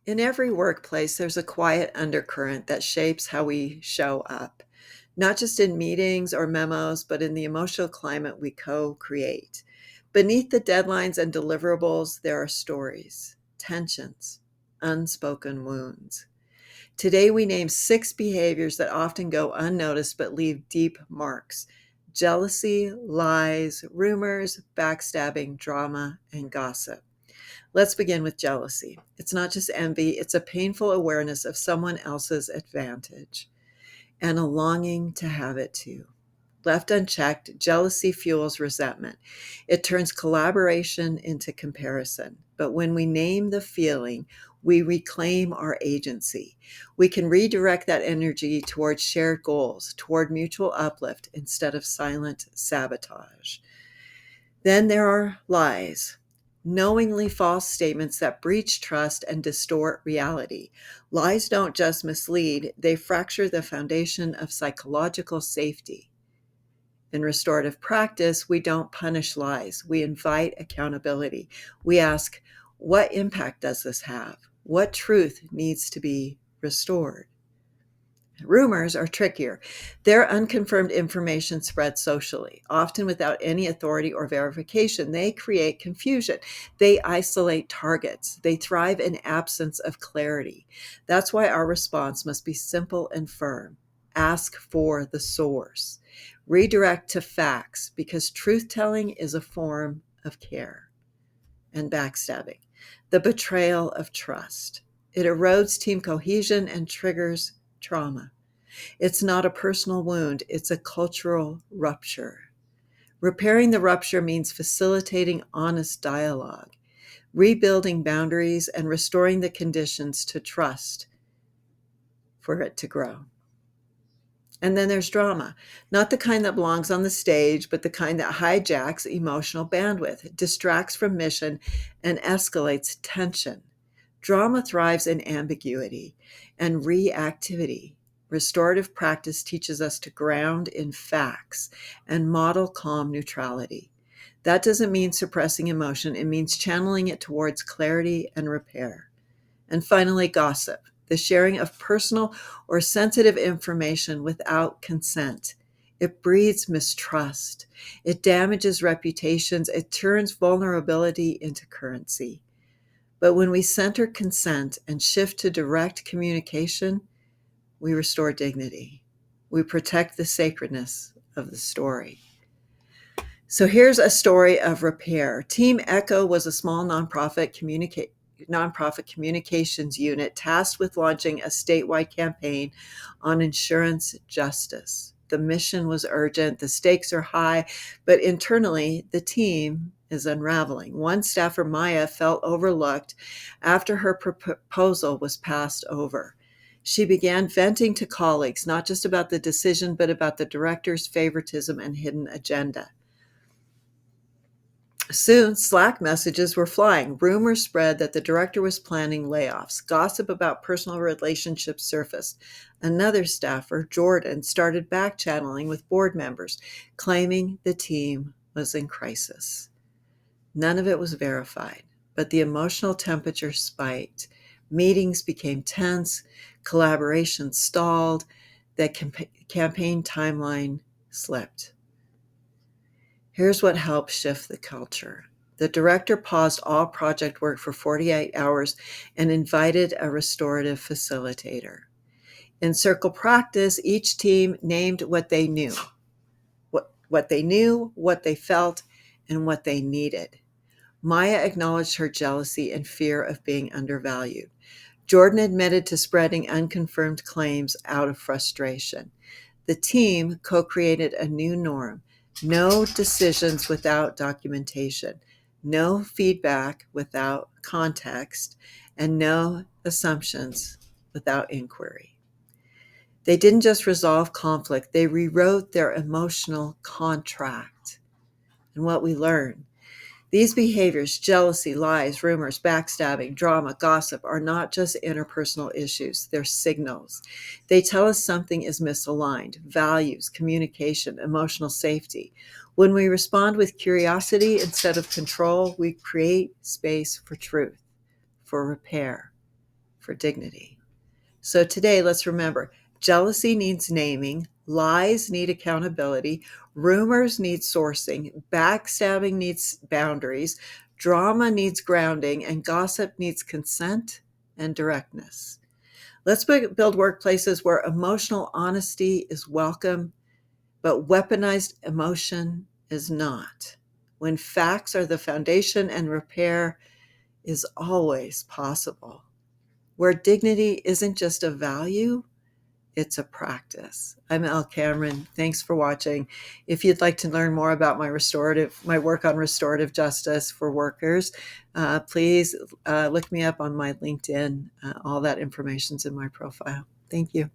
In every workplace, there's a quiet undercurrent that shapes how we show up, not just in meetings or memos, but in the emotional climate we co create. Beneath the deadlines and deliverables, there are stories, tensions, unspoken wounds. Today, we name 6 behaviors that often go unnoticed but leave deep marks: jealousy, lies, rumors, backstabbing, drama, and gossip. Let's begin with jealousy. It's not just envy, it's a painful awareness of someone else's advantage and a longing to have it too. Left unchecked, jealousy fuels resentment. It turns collaboration into comparison. But when we name the feeling, we reclaim our agency. We can redirect that energy toward shared goals, toward mutual uplift instead of silent sabotage. Then there are lies, knowingly false statements that breach trust and distort reality. Lies don't just mislead, they fracture the foundation of psychological safety. In restorative practice, we don't punish lies, we invite accountability. We ask, what impact does this have? What truth needs to be restored? Rumors are trickier. Their unconfirmed information spreads socially, often without any authority or verification. They create confusion. They isolate targets. They thrive in absence of clarity. That's why our response must be simple and firm. Ask for the source. Redirect to facts, because truth telling is a form of care. And backstabbing, the betrayal of trust. It erodes team cohesion and triggers trauma. It's not a personal wound, it's a cultural rupture. Repairing the rupture means facilitating honest dialogue, rebuilding boundaries, and restoring the conditions to trust for it to grow. And then there's drama, not the kind that belongs on the stage, but the kind that hijacks emotional bandwidth, distracts from mission, and escalates tension. Drama thrives in ambiguity and reactivity. Restorative practice teaches us to ground in facts and model calm neutrality. That doesn't mean suppressing emotion, it means channeling it towards clarity and repair. And finally, gossip, the sharing of personal or sensitive information without consent. It breeds mistrust, it damages reputations, it turns vulnerability into currency. But when we center consent and shift to direct communication, we restore dignity. We protect the sacredness of the story. So here's a story of repair. Team Echo was a small nonprofit communications unit tasked with launching a statewide campaign on insurance justice. The mission was urgent, the stakes are high, but internally, the team is unraveling. One staffer, Maya, felt overlooked after her proposal was passed over. She began venting to colleagues, not just about the decision, but about the director's favoritism and hidden agenda. Soon, Slack messages were flying. Rumors spread that the director was planning layoffs. Gossip about personal relationships surfaced. Another staffer, Jordan, started back-channeling with board members, claiming the team was in crisis. None of it was verified, but the emotional temperature spiked. Meetings became tense, collaboration stalled, the campaign timeline slipped. Here's what helped shift the culture. The director paused all project work for 48 hours and invited a restorative facilitator. In circle practice, each team named what they knew, what they knew, what they felt, and what they needed. Maya acknowledged her jealousy and fear of being undervalued. Jordan admitted to spreading unconfirmed claims out of frustration. The team co-created a new norm: no decisions without documentation, no feedback without context, and no assumptions without inquiry. They didn't just resolve conflict, they rewrote their emotional contract. And what we learned: these behaviors, jealousy, lies, rumors, backstabbing, drama, gossip, are not just interpersonal issues, they're signals. They tell us something is misaligned: values, communication, emotional safety. When we respond with curiosity instead of control, we create space for truth, for repair, for dignity. So today, let's remember, jealousy needs naming, lies need accountability, rumors need sourcing, backstabbing needs boundaries, drama needs grounding, and gossip needs consent and directness. Let's build workplaces where emotional honesty is welcome, but weaponized emotion is not. When facts are the foundation and repair is always possible. Where dignity isn't just a value, it's a practice. I'm Elle Cameron. Thanks for watching. If you'd like to learn more about my work on restorative justice for workers, please look me up on my LinkedIn. All that information's in my profile. Thank you.